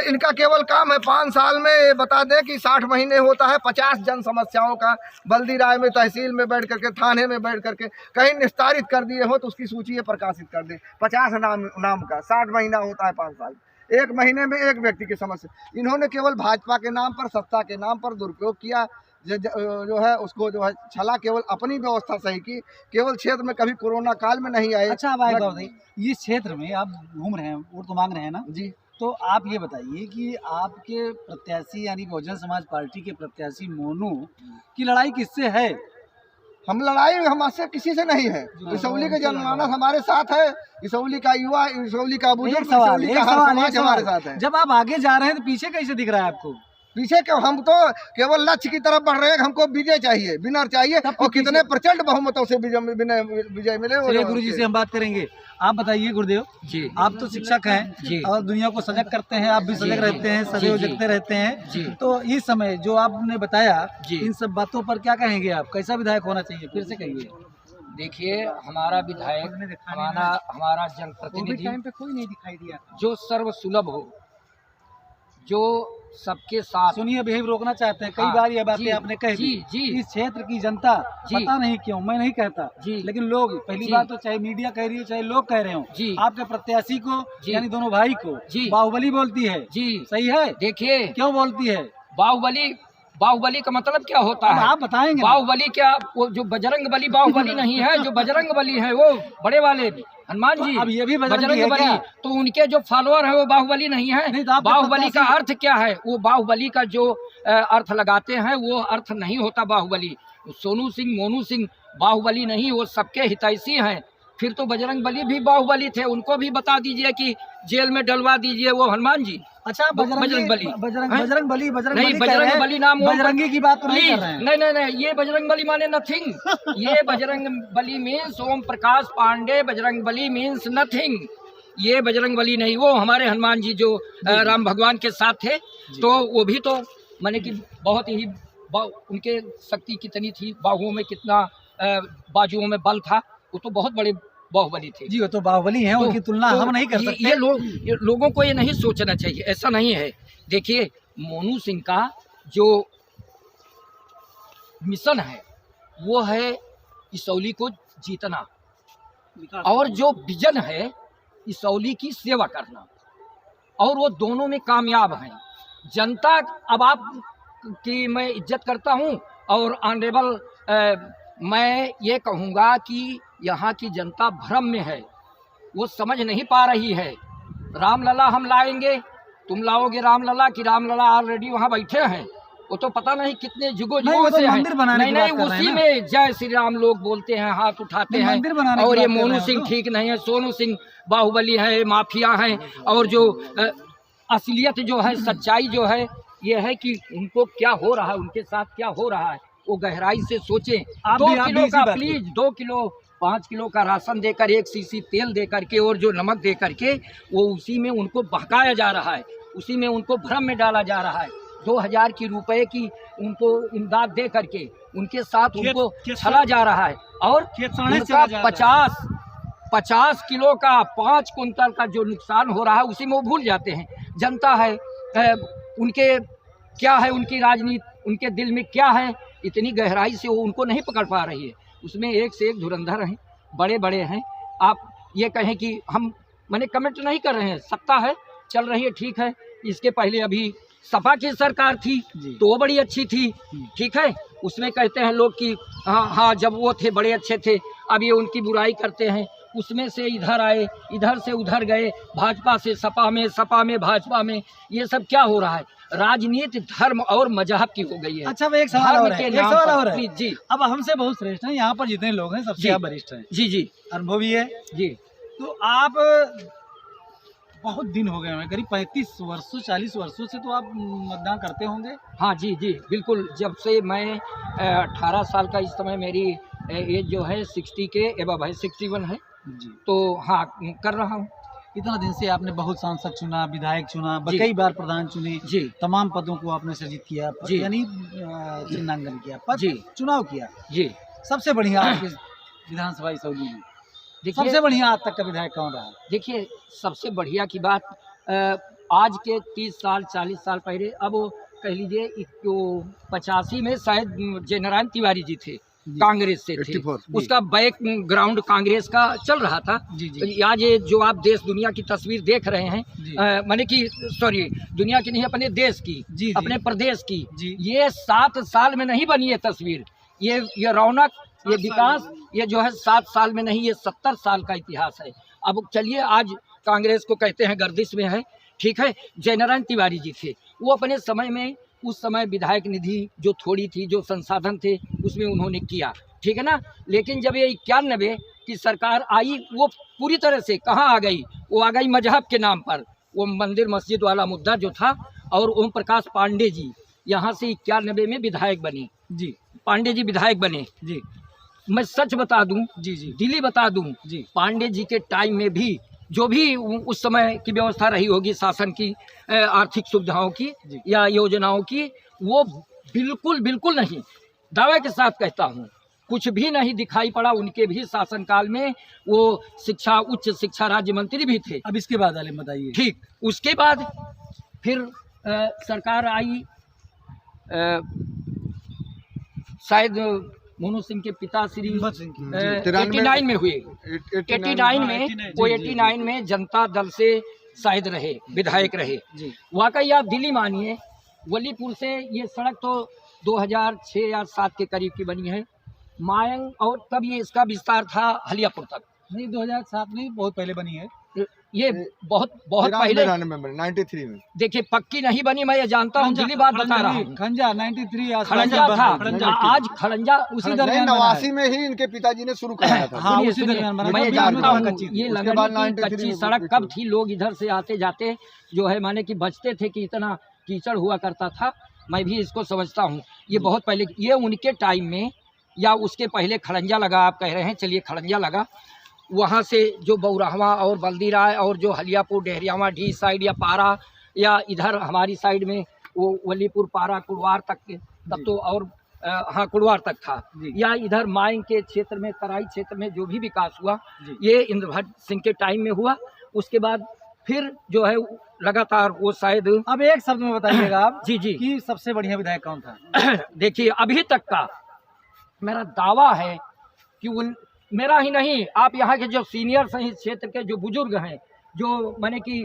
C: इनका केवल काम है 5 साल में ये बता दें कि 60 महीने होता है 50 जन समस्याओं का बल्दी राय में, तहसील में बैठ करके, थाने में बैठ करके कहीं निस्तारित कर दिए हो तो उसकी सूची प्रकाशित कर दें। 50 नाम का 60 महीना होता है 5 साल, 1 महीने में एक व्यक्ति की समस्या। इन्होंने केवल भाजपा के नाम पर, सत्ता के नाम पर दुरुपयोग किया जो है, उसको जो है छला, केवल अपनी व्यवस्था सही की, केवल क्षेत्र में कभी कोरोना काल में नहीं आए।
A: अच्छा, अब आए बताइए, इस क्षेत्र में आप घूम रहे हैं, वोट तो मांग रहे हैं ना
C: जी,
A: तो आप ये बताइए कि आपके प्रत्याशी यानी बहुजन समाज पार्टी के प्रत्याशी मोनू की लड़ाई किससे है?
C: हम लड़ाई हमसे किसी से नहीं है। इसौली के जनमानस हमारे साथ है, इसौली का युवा, इसौली का बुजुर्ग, इसौली का हर समाज हमारे साथ है।
A: जब आप आगे जा रहे हैं तो पीछे कैसे दिख रहा है आपको?
C: पीछे क्यों? हम तो केवल लक्ष्य की तरफ बढ़ रहे हैं। हमको विजय चाहिए, विनर चाहिए, और कितने प्रचंड बहुमतों से विजय मिले।
A: गुरु जी से हम बात करेंगे। आप बताइए गुरुदेव जी, आप तो शिक्षक हैं जी, और दुनिया को सजग करते हैं, आप भी सजग रहते हैं, सदैव जगते रहते हैं जी। तो इस समय जो आपने बताया इन सब बातों पर क्या कहेंगे आप? कैसा विधायक होना चाहिए, फिर से कहिए।
B: देखिए, हमारा विधायक, हमारा जनप्रतिनिधि
A: पे कोई नहीं दिखाई दिया,
B: जो सर्व सुलभ हो, जो सबके साथ।
A: सुनिए, अभी रोकना चाहते हैं, कई बार ये बातें आपने कही जी। इस क्षेत्र की जनता, पता नहीं क्यों, मैं नहीं कहता जी, लेकिन लोग, पहली बात तो चाहे मीडिया कह रही हो चाहे लोग कह रहे हो जी, आपके प्रत्याशी को यानी दोनों भाई को जी बाहुबली बोलती है जी। सही है?
B: देखिए,
A: क्यों बोलती है
B: बाहुबली का मतलब क्या होता है
A: आप बताएंगे?
B: बाहुबली क्या, वो जो बजरंग बली बाहुबली नहीं है, जो बजरंग बली है वो बड़े वाले हनुमान जी।
A: अब ये भी
B: बजरंग बली, तो उनके जो फॉलोअर है वो बाहुबली नहीं है। बाहुबली का अर्थ क्या है? वो बाहुबली का जो अर्थ लगाते हैं वो अर्थ नहीं होता बाहुबली। सोनू सिंह, मोनू सिंह बाहुबली नहीं, वो सबके हितैषी हैं। फिर तो बजरंग बली भी बाहुबली थे, उनको भी बता दीजिए कि जेल में डलवा दीजिए वो हनुमान जी।
A: अच्छा, बजरंग बली
B: नहीं, बजरंग बली नाम
A: बजरंगी की बात नहीं कर रहे हैं।
B: नहीं, ये बजरंग बली माने नथिंग। ये Bajrang Bali means Om Prakash Pandey, Bajrang Bali means nothing. ये बजरंग बली नहीं, वो हमारे हनुमान जी जो राम भगवान के साथ थे, तो वो भी तो माने कि बहुत ही उनके शक्ति कितनी थी, बाहुओं में कितना, बाजुओं में बल था, वो तो बहुत बड़े बाहुबली थे
A: जी। वो तो बाहुबली हैं, उनकी तुलना हम नहीं कर सकते।
B: ये लोगों को ये नहीं सोचना चाहिए, ऐसा नहीं है। देखिए, मोनू सिंह का जो मिशन है वो है इसौली को जीतना, और जो विजन है इसौली की सेवा करना, और वो दोनों में कामयाब हैं। जनता, अब आप की मैं इज्जत करता हूँ, और ऑनरेबल मैं ये कहूँगा कि यहाँ की जनता भ्रम में है, वो समझ नहीं पा रही है। रामलला हम लाएंगे, तुम लाओगे रामलला कि रामलला ऑलरेडी वहाँ बैठे हैं, वो तो पता नहीं कितने जुगों
A: नहीं, वो
B: जुगों
A: तो
B: से
A: मंदिर
B: है।
A: बनाने
B: नहीं
A: की बात
B: नहीं,
A: कर रहे हैं
B: उसी
A: ना।
B: में जय श्री राम लोग बोलते हैं, हाथ उठाते
A: नहीं,
B: हैं।
A: मंदिर बनाने की
B: और ये
A: बात कर रहे
B: मोनू
A: हैं
B: सिंह
A: तो।
B: ठीक नहीं है, सोनू सिंह बाहुबली है, माफिया हैं। और जो असलियत जो है, सच्चाई जो है, ये है कि उनको क्या हो रहा है, उनके साथ क्या हो रहा है, वो गहराई से सोचें।
A: आप
B: 2
A: भी
B: किलो
A: इसी
B: का
A: बात
B: प्लीज 2 किलो 5 किलो का राशन देकर, 1 सीसी तेल दे करके और जो नमक दे करके, वो उसी में उनको बहकाया जा रहा है, उसी में उनको भ्रम में डाला जा रहा है। 2000 की रुपए की उनको इमदाद दे करके उनके साथ उनको छला जा रहा है। और उनका 50 किलो का 5 कुंतल का जो नुकसान हो रहा है, उसी में वो भूल जाते हैं। जनता है, उनके क्या है, उनकी राजनीति, उनके दिल में क्या है, इतनी गहराई से वो उनको नहीं पकड़ पा रही है। उसमें एक से एक धुरंधर हैं, बड़े बड़े हैं। आप ये कहें कि हम मैंने कमेंट नहीं कर रहे हैं, सत्ता है, चल रही है, ठीक है। इसके पहले अभी सपा की सरकार थी तो वो बड़ी अच्छी थी, ठीक है। उसमें कहते हैं लोग कि हाँ हाँ जब वो थे बड़े अच्छे थे, अब ये उनकी बुराई करते हैं। उसमें से इधर आए, इधर से उधर गए, भाजपा से सपा में, सपा में भाजपा में, ये सब क्या हो रहा है? राजनीति धर्म और मजहब की हो गई है।
A: अच्छा, वो एक सवाल और है, एक सवाल और है।
B: जी
A: अब हमसे बहुत श्रेष्ठ हैं, यहाँ पर जितने लोग हैं सबसे
B: जी।
A: आप वरिष्ठ हैं,
B: जी जी
A: अनुभवी है
B: जी।
A: तो आप बहुत दिन हो गए हैं, करीब 35 वर्षों 40 वर्षों से तो आप मतदान करते होंगे।
B: हाँ जी जी बिल्कुल। जब से मैं 18 साल का, इस समय मेरी एज जो है 60 के एबव है, 61 है।
A: जी,
B: तो हाँ कर रहा हूँ।
A: इतना दिन से आपने बहुत सांसद चुना, विधायक चुना,
B: जी।
A: कई बार प्रधान चुने,
B: जी
A: तमाम पदों को आपने सृजित किया,
B: जी।
A: यानी चिन्हांकन किया, पद
B: जी।
A: चुनाव किया।
B: जी।
A: सबसे बढ़िया आपके विधानसभा इसौली में
B: देखिए,
A: सबसे बढ़िया आज तक का विधायक कौन रहा?
B: देखिए सबसे बढ़िया की बात, आज के 30 साल 40 साल पहले, अब वो कह लीजिए 85 में शायद जयनारायण तिवारी जी थे, कांग्रेस से थे।
C: 84,
B: उसका बैक ग्राउंड कांग्रेस का चल रहा था।
A: जी जी
B: आज ये जो आप देश दुनिया की तस्वीर देख रहे हैं,
A: जी।
B: माने कि सॉरी, दुनिया की नहीं, अपने देश की,
A: जी, जी।
B: अपने प्रदेश की,
A: जी।
B: ये 7 साल में नहीं बनी है तस्वीर। ये रौनक, ये विकास, ये जो है 7 साल में नहीं, ये 70 साल का इतिहास है। अब चलिए, आज कांग्रेस को कहते हैं गर्दिश में है, ठीक है। जयनारायण तिवारी जी थे, वो अपने समय में, उस समय विधायक निधि जो थोड़ी थी, जो संसाधन थे, उसमें उन्होंने किया, ठीक है ना। लेकिन जब ये 91 की सरकार आई, वो पूरी तरह से कहाँ आ गई? वो आ गई मजहब के नाम पर, वो मंदिर मस्जिद वाला मुद्दा जो था। और ओम प्रकाश पांडे जी यहाँ से 91 में विधायक बने।
A: जी
B: पांडे जी विधायक बने।
A: जी
B: मैं सच बता दूं,
A: जी जी
B: दिली बता दूं,
A: जी
B: पांडे जी के टाइम में भी जो भी उस समय की व्यवस्था रही होगी शासन की, आर्थिक सुविधाओं की
A: जी।
B: या योजनाओं की, वो बिल्कुल बिल्कुल नहीं, दावे के साथ कहता हूँ, कुछ भी नहीं दिखाई पड़ा उनके भी शासनकाल में। वो शिक्षा, उच्च शिक्षा राज्य मंत्री भी थे।
A: अब इसके बाद वाले बताइए।
B: ठीक, उसके बाद फिर सरकार आई, शायद मोनू सिंह के पिता श्री
A: हिम्मत सिंह की।
B: 89 में हुए, 89 में, वो
A: जी,
B: 89 में जनता दल से शायद रहे, विधायक रहे।
A: जी
B: वाकई आप दिल्ली मानिए, वलीपुर से ये सड़क तो 2006 या 7 के करीब की बनी है, मायंग, और तब ये इसका विस्तार था हलियापुर तक।
A: नहीं, 2007 में बहुत पहले बनी है।
B: ये बहुत पहले,
C: 93 में।
B: देखिए पक्की नहीं बनी, मैं ये जानता हूँ, दिल्ली बात बता रहा हूँ।
A: खंजा 93 आसपास
B: खड़ंजा
A: बना
B: था,
A: है। खड़ंजा
B: आज खड़ंजा
A: उसी
C: नहीं,
A: दरमियान बना
C: 89
A: है।
C: में ही इनके पिताजी ने शुरू कराया था।
A: हाँ,
B: सुनिए,
A: उसी
B: सुनिए,
A: दरमियान बना।
B: मैं
A: तब
B: जानता
A: भी
B: हूँ
A: कच्ची थी।
B: ये
C: उसके
B: लगनी
C: बाद
B: की
C: 93
B: कच्ची
C: में
B: सड़क
C: वो
B: कब थी, लोग इधर से आते जाते जो है माने कि बचते थे कि इतना कीचड़ हुआ करता था। मैं भी इसको समझता हूँ, ये बहुत पहले, ये उनके टाइम में या उसके पहले खड़ंजा लगा, आप कह रहे हैं, चलिए खड़ंजा लगा। वहाँ से जो बौराहवा और बल्दी राय और जो हलियापुर डेहरियावा ढी साइड या पारा या इधर हमारी साइड में वो वलीपुर पारा कुड़वार तक के, तब तो और हाँ कुड़वार तक था, या इधर मायंग के क्षेत्र में, तराई क्षेत्र में जो भी विकास हुआ, ये इंद्रभट्ट सिंह के टाइम में हुआ। उसके बाद फिर जो है लगातार वो शायद,
A: अब एक शब्द में बताइएगा आप
B: जी जी,
A: कि सबसे बढ़िया विधायक कौन था?
B: देखिए अभी तक का मेरा दावा है कि उन, मेरा ही नहीं, आप यहाँ के जो सीनियर्स हैं इस क्षेत्र के, जो बुजुर्ग हैं, जो माने कि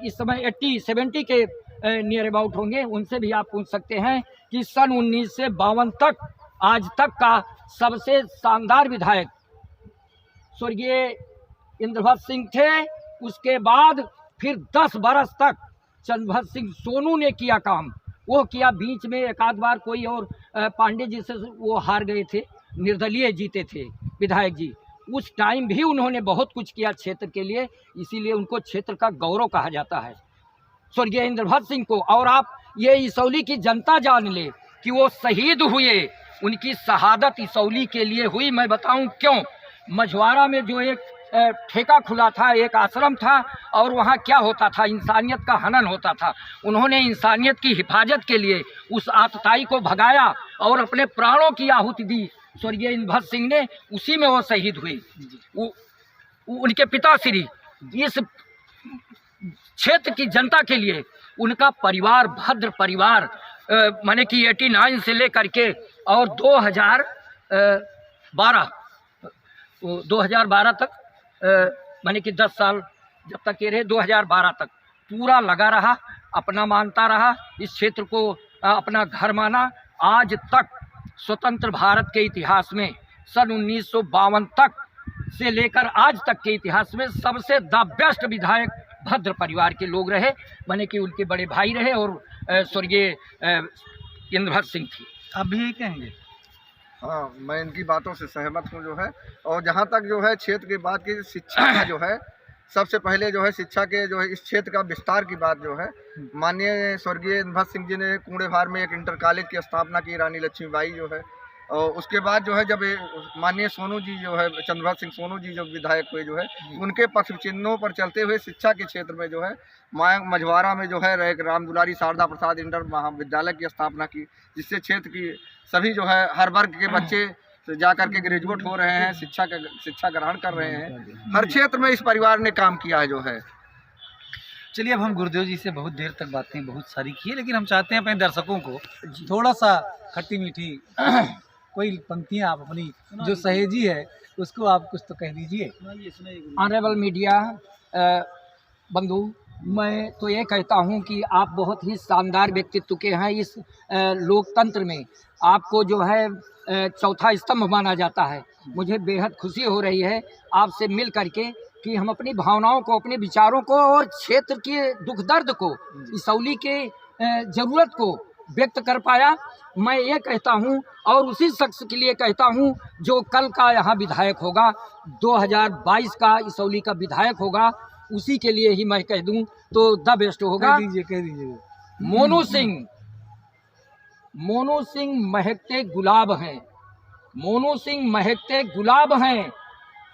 B: इस समय 80-70 के नियर अबाउट होंगे, उनसे भी आप पूछ सकते हैं कि सन 1952 तक आज तक का सबसे शानदार विधायक स्वर्गीय इंद्रभट्ट सिंह थे। उसके बाद फिर 10 बरस तक चंद्रभट्ट सिंह सोनू ने किया काम, वो किया। बीच में एक आध बार कोई और पांडे जी से वो हार गए थे, निर्दलीय जीते थे विधायक जी। उस टाइम भी उन्होंने बहुत कुछ किया क्षेत्र के लिए, इसीलिए उनको क्षेत्र का गौरव कहा जाता है, स्वर्गीय इंद्रभद्र सिंह को। और आप ये इसौली की जनता जान ले कि वो शहीद हुए, उनकी शहादत इसौली के लिए हुई। मैं बताऊं क्यों। मझवारा में जो एक ठेका खुला था, एक आश्रम था, और वहाँ क्या होता था, इंसानियत का हनन होता था। उन्होंने इंसानियत की हिफाजत के लिए उस आतताई को भगाया और अपने प्राणों की आहुति दी। स्वर्गीय इंद्रभद्र सिंह ने, उसी में वो शहीद हुए। उनके पिताश्री इस क्षेत्र की जनता के लिए, उनका परिवार भद्र परिवार माने कि 89 से लेकर के और 2012 तक माने कि 10 साल जब तक ये रहे, 2012 तक पूरा लगा रहा, अपना मानता रहा, इस क्षेत्र को अपना घर माना। आज तक स्वतंत्र भारत के इतिहास में सन 1952 तक से लेकर आज तक के इतिहास में सबसे द बेस्ट विधायक भद्र परिवार के लोग रहे, माने कि उनके बड़े भाई रहे, और स्वर्गीय इंद्रभद्र सिंह थी।
A: आप भी यही कहेंगे?
C: हाँ, मैं इनकी बातों से सहमत हूँ जो है। और जहाँ तक जो है क्षेत्र की बात की, शिक्षा का जो है, सबसे पहले जो है शिक्षा के जो है इस क्षेत्र का विस्तार की बात जो है, माननीय स्वर्गीय इंद्रभद्र सिंह जी ने कुंडेभार में एक इंटर कॉलेज की स्थापना की, रानी लक्ष्मीबाई जो है। और उसके बाद जो है जब माननीय सोनू जी जो है, चंद्रभद्र सिंह सोनू जी जब विधायक हुए जो है, उनके पक्ष चिन्हों पर चलते हुए शिक्षा के क्षेत्र में जो है मझवारा में जो है एक राम दुलारी शारदा प्रसाद इंटर महाविद्यालय की स्थापना की, जिससे क्षेत्र की सभी जो है हर वर्ग के बच्चे जा करके ग्रेजुएट हो रहे हैं, शिक्षा ग्रहण कर रहे हैं। हर क्षेत्र में इस परिवार ने काम किया है जो है।
A: चलिए, अब हम गुरुदेव जी से बहुत देर तक बातें बहुत सारी की है, लेकिन हम चाहते हैं अपने दर्शकों को थोड़ा सा खट्टी मीठी कोई पंक्तियां आप अपनी जो सहेजी है उसको आप कुछ तो कह दीजिए।
B: ऑनरेबल मीडिया बंधु, मैं तो ये कहता हूँ कि आप बहुत ही शानदार व्यक्तित्व के हैं। इस लोकतंत्र में आपको जो है चौथा स्तंभ माना जाता है। मुझे बेहद खुशी हो रही है आपसे मिल करके कि हम अपनी भावनाओं को, अपने विचारों को और क्षेत्र के दुख दर्द को, इसौली के ज़रूरत को व्यक्त कर पाया। मैं ये कहता हूँ और उसी शख्स के लिए कहता हूँ जो कल का यहाँ विधायक होगा, 2022 का इसौली का विधायक होगा, उसी के लिए ही मैं कह दूँ तो द बेस्ट होगा।
A: कह दीजिए।
B: मोनू सिंह महकते गुलाब हैं, मोनू सिंह महकते गुलाब हैं,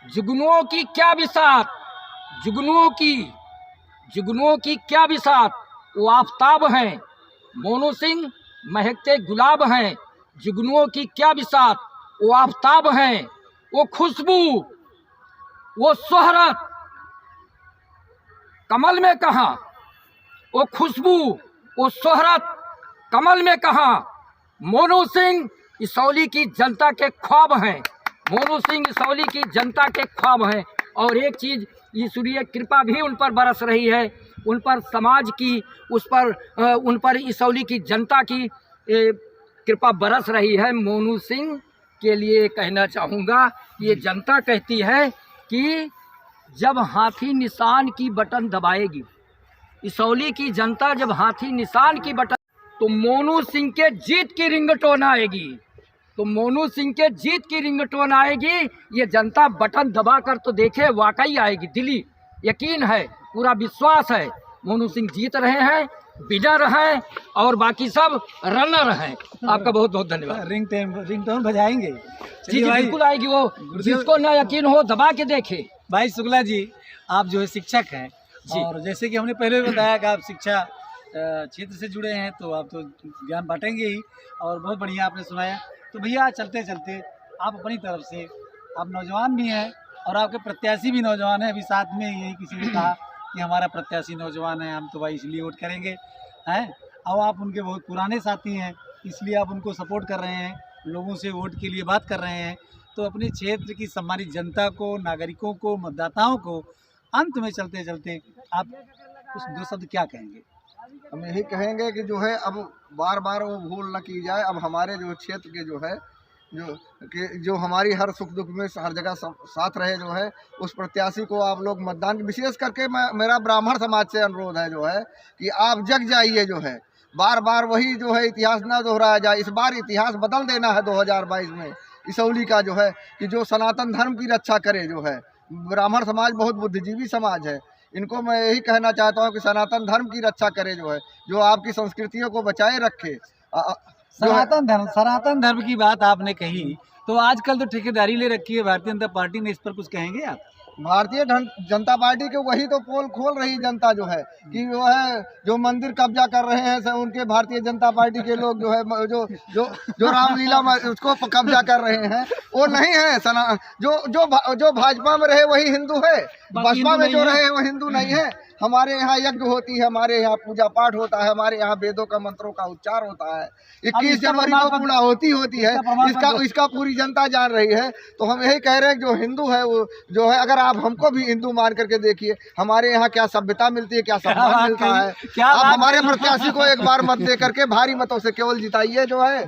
B: जुगनुओं की क्या बिसात, जुगनुओं की क्या बिसात, वो आफताब हैं। मोनू सिंह महकते गुलाब हैं, जुगनुओं की क्या बिसात, वो आफताब हैं। वो खुशबू, वो शोहरत कमल में कहाँ, वो खुशबू, वो शोहरत कमल में कहाँ। मोनू सिंह इसौली की जनता के ख्वाब हैं, मोनू सिंह इसौली की जनता के ख्वाब हैं। और एक चीज़, ईश्वरीय कृपा भी उन पर बरस रही है, उन पर समाज की, उन पर इसौली की जनता की कृपा बरस रही है। मोनू सिंह के लिए कहना चाहूँगा, ये जनता कहती है कि जब हाथी निशान की बटन दबाएगी, इसौली की जनता जब हाथी निशान की बटन, तो मोनू सिंह के जीत की रिंगटोन आएगी, तो मोनू सिंह के जीत की रिंगटोन आएगी। ये जनता बटन दबा कर तो देखे, वाकई आएगी, दिली यकीन है, पूरा विश्वास है। मोनू सिंह जीत रहे हैं, विनर हैं, और बाकी सब रनर हैं। आपका बहुत बहुत धन्यवाद।
A: रिंगटोन बजाएंगे?
B: जी बिल्कुल आएगी, वो जिसको ना यकीन हो दबा के देखे।
A: भाई शुक्ला जी, आप जो है शिक्षक हैं, और जैसे कि हमने पहले भी बताया कि आप शिक्षा क्षेत्र से जुड़े हैं, तो आप तो ज्ञान बांटेंगे ही, और बहुत बढ़िया आपने सुनाया। तो भैया चलते चलते आप अपनी तरफ से, आप नौजवान भी हैं और आपके प्रत्याशी भी नौजवान हैं। अभी साथ में यही किसी ने कहा कि हमारा प्रत्याशी नौजवान है, हम तो भाई इसलिए वोट करेंगे, हैं। और आप उनके बहुत पुराने साथी हैं, इसलिए आप उनको सपोर्ट कर रहे हैं, लोगों से वोट के लिए बात कर रहे हैं। तो अपने क्षेत्र की सम्मानित जनता को, नागरिकों को, मतदाताओं को अंत में चलते चलते आप कुछ दो शब्द क्या कहेंगे?
C: हम यही कहेंगे कि जो है अब बार बार वो भूल न की जाए। अब हमारे जो क्षेत्र के जो है जो हमारी हर सुख दुख में हर जगह साथ रहे जो है, उस प्रत्याशी को आप लोग मतदान, विशेष करके मेरा ब्राह्मण समाज से अनुरोध है जो है कि आप जग जाइए, जो है बार बार वही जो है इतिहास न दोहराया जाए। इस बार इतिहास बदल देना है 2022 में इसौली का जो है, कि जो सनातन धर्म की रक्षा करे। जो है ब्राह्मण समाज बहुत बुद्धिजीवी समाज है, इनको मैं यही कहना चाहता हूँ कि सनातन धर्म की रक्षा करे, जो है जो आपकी संस्कृतियों को बचाए रखे।
A: सनातन धर्म की बात आपने कही, तो आजकल तो ठेकेदारी ले रखी है भारतीय जनता पार्टी ने, इस पर कुछ कहेंगे आप?
C: भारतीय जनता पार्टी के वही तो पोल खोल रही जनता जो है, कि वो है जो मंदिर कब्जा कर रहे हैं सब उनके भारतीय जनता पार्टी के लोग जो है, जो जो जो रामलीला उसको कब्जा कर रहे हैं, वो नहीं है जो भाजपा में रहे वही हिंदू है, बसपा में जो रहे वो हिंदू नहीं है। हमारे यहाँ यज्ञ होती है, हमारे यहाँ पूजा पाठ होता है, हमारे यहाँ वेदों का मंत्रों का उच्चार होता है। 21 जनवरी को पूरा होती है, इसका पूरी जनता जान रही है। तो हम यही कह रहे हैं जो हिंदू है वो जो है, अगर आप हमको भी हिंदू मान करके देखिए, हमारे यहाँ क्या सभ्यता मिलती है, क्या सम्मान मिलता है। आप हमारे प्रत्याशी को एक बार मत दे करके भारी मतों से केवल जिताइए जो है।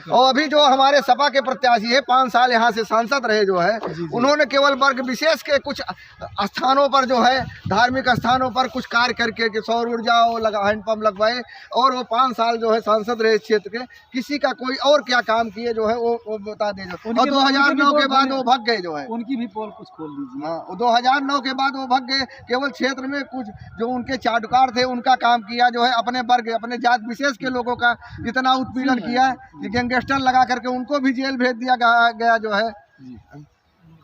C: और अभी जो हमारे सपा के प्रत्याशी है, 5 साल यहाँ से सांसद रहे जो है, उन्होंने केवल वर्ग विशेष के कुछ स्थानों पर जो है, धार्मिक स्थानों पर कुछ कार्य करके के सौर ऊर्जा हैंडपंप लगवाए, और वो 5 साल जो है सांसद रहे क्षेत्र के, किसी का कोई और क्या काम किए जो है वो बता दे। और 2009 के बाद वो भाग गए जो है,
A: उनकी भी पोल कुछ खोल दीजिए।
C: हाँ, 2009 के बाद वो भाग गए, केवल क्षेत्र में कुछ जो उनके चाटुकार थे उनका काम किया जो है, अपने वर्ग अपने जात विशेष के लोगों का इतना उत्पीड़न किया कि गैंगस्टर लगा करके उनको भी जेल भेज दिया गया जो है।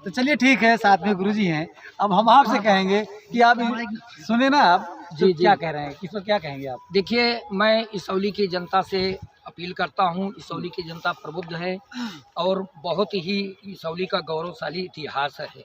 A: तो चलिए ठीक है, साथ में गुरुजी हैं। अब हम आपसे कहेंगे कि आप सुने ना, आप
B: जी
A: क्या कह रहे हैं, किस पर क्या कहेंगे आप?
B: देखिए, मैं इसौली की जनता से अपील करता हूं। इसौली की जनता प्रबुद्ध है और बहुत ही इसौली का गौरवशाली इतिहास है।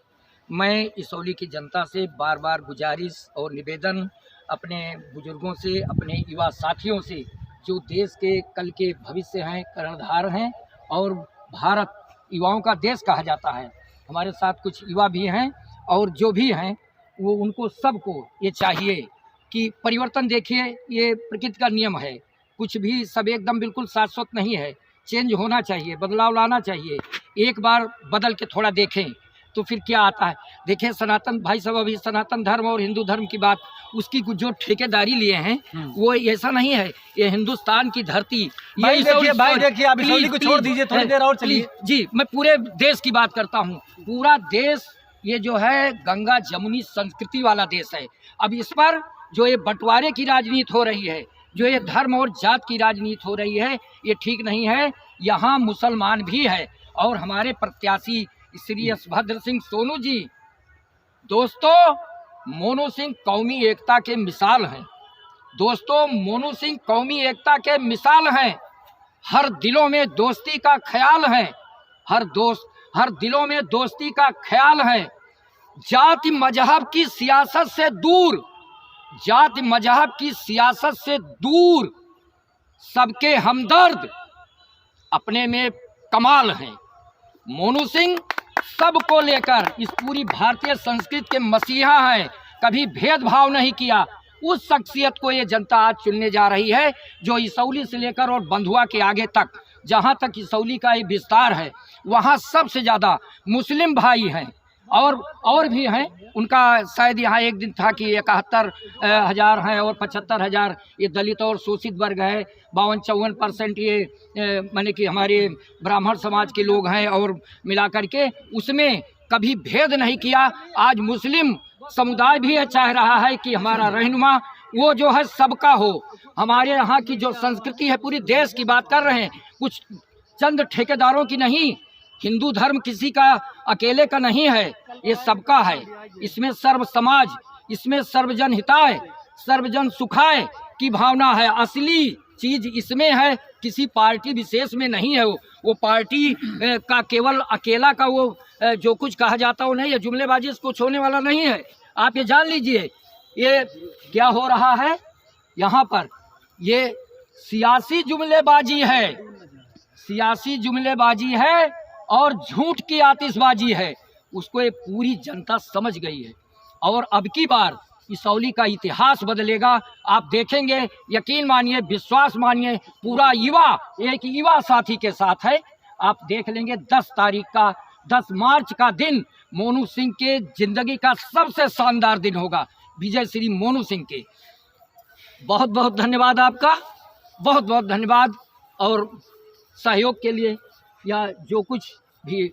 B: मैं इसौली की जनता से बार बार गुजारिश और निवेदन, अपने बुजुर्गों से, अपने युवा साथियों से, जो देश के कल के भविष्य हैं, कर्णधार हैं, और भारत युवाओं का देश कहा जाता है। हमारे साथ कुछ युवा भी हैं, और जो भी हैं वो उनको सबको ये चाहिए कि परिवर्तन। देखिए, ये प्रकृति का नियम है, कुछ भी सब एकदम बिल्कुल शाश्वत नहीं है, चेंज होना चाहिए, बदलाव लाना चाहिए। एक बार बदल के थोड़ा देखें तो फिर क्या आता है। देखिए, सनातन भाई साहब, अभी सनातन धर्म और हिंदू धर्म की बात, उसकी कुछ जो ठेकेदारी लिए हैं वो ऐसा नहीं है। ये हिंदुस्तान की धरती,
A: भाई देखिए आप इसौली को छोड़ दीजिए, थोड़ी देर और चलिए।
B: जी, मैं पूरे देश की बात करता हूँ। पूरा देश ये जो है गंगा जमुनी संस्कृति वाला देश है। अब इस पर जो ये बंटवारे की राजनीति हो रही है, जो ये धर्म और जात की राजनीति हो रही है, ये ठीक नहीं है। यहाँ मुसलमान भी है, और हमारे प्रत्याशी श्री यशभद्र सिंह सोनू जी, दोस्तों, मोनू सिंह कौमी एकता के मिसाल हैं। दोस्तों, मोनू सिंह कौमी एकता के मिसाल हैं। हर दिलों में दोस्ती का ख्याल है, हर दिलों में दोस्ती का ख्याल है। जाति मजहब की सियासत से दूर, जाति मजहब की सियासत से दूर, सबके हमदर्द, अपने में कमाल हैं। मोनू सिंह सबको लेकर इस पूरी भारतीय संस्कृति के मसीहा हैं, कभी भेदभाव नहीं किया। उस शख्सियत को ये जनता आज चुनने जा रही है, जो इसौली से लेकर और बंधुआ के आगे तक, जहाँ तक इसौली का ये विस्तार है, वहाँ सबसे ज़्यादा मुस्लिम भाई हैं, और भी हैं। उनका शायद यहाँ एक दिन था कि 71,000 हैं, और 75,000 ये दलित और शोषित वर्ग है। 52-54% ये माने कि हमारे ब्राह्मण समाज के लोग हैं, और मिलाकर के उसमें कभी भेद नहीं किया। आज मुस्लिम समुदाय भी चाह रहा है कि हमारा रहनुमा वो जो है सबका हो। हमारे यहाँ की जो संस्कृति है, पूरी देश की बात कर रहे हैं, कुछ चंद ठेकेदारों की नहीं। हिंदू धर्म किसी का अकेले का नहीं है, ये सबका है। इसमें सर्व समाज, इसमें सर्वजन हिताय, सर्वजन सुखाय की भावना है। असली चीज इसमें है, किसी पार्टी विशेष में नहीं है। वो पार्टी का केवल अकेला का वो जो कुछ कहा जाता है वो नहीं है। जुमलेबाजी से कुछ होने वाला नहीं है। आप ये जान लीजिए, ये क्या हो रहा है यहाँ पर, ये सियासी जुमलेबाजी है, सियासी जुमलेबाजी है और झूठ की आतिशबाजी है। उसको ये पूरी जनता समझ गई है, और अब की बार इसौली का इतिहास बदलेगा। आप देखेंगे, यकीन मानिए, विश्वास मानिए, पूरा युवा एक युवा साथी के साथ है। आप देख लेंगे 10 मार्च का दिन मोनू सिंह के जिंदगी का सबसे शानदार दिन होगा। विजय श्री मोनू सिंह के बहुत बहुत धन्यवाद आपका। बहुत बहुत धन्यवाद। और सहयोग के लिए या जो कुछ भी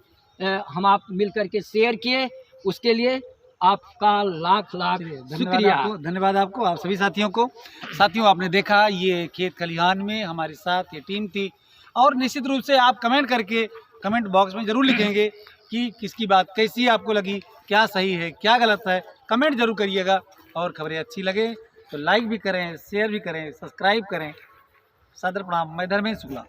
B: हम आप मिलकर के शेयर किए उसके लिए आपका लाख लाख शुक्रिया।
A: धन्यवाद आपको, आप सभी साथियों को। साथियों, आपने देखा ये खेत खलिहान में हमारे साथ ये टीम थी, और निश्चित रूप से आप कमेंट करके कमेंट बॉक्स में ज़रूर लिखेंगे कि किसकी बात कैसी आपको लगी, क्या सही है क्या गलत है, कमेंट जरूर करिएगा। और खबरें अच्छी लगे तो लाइक भी करें, शेयर भी करें, सब्सक्राइब करें। सादर प्रणाम, मैं धर्मेंद्र शुक्ला।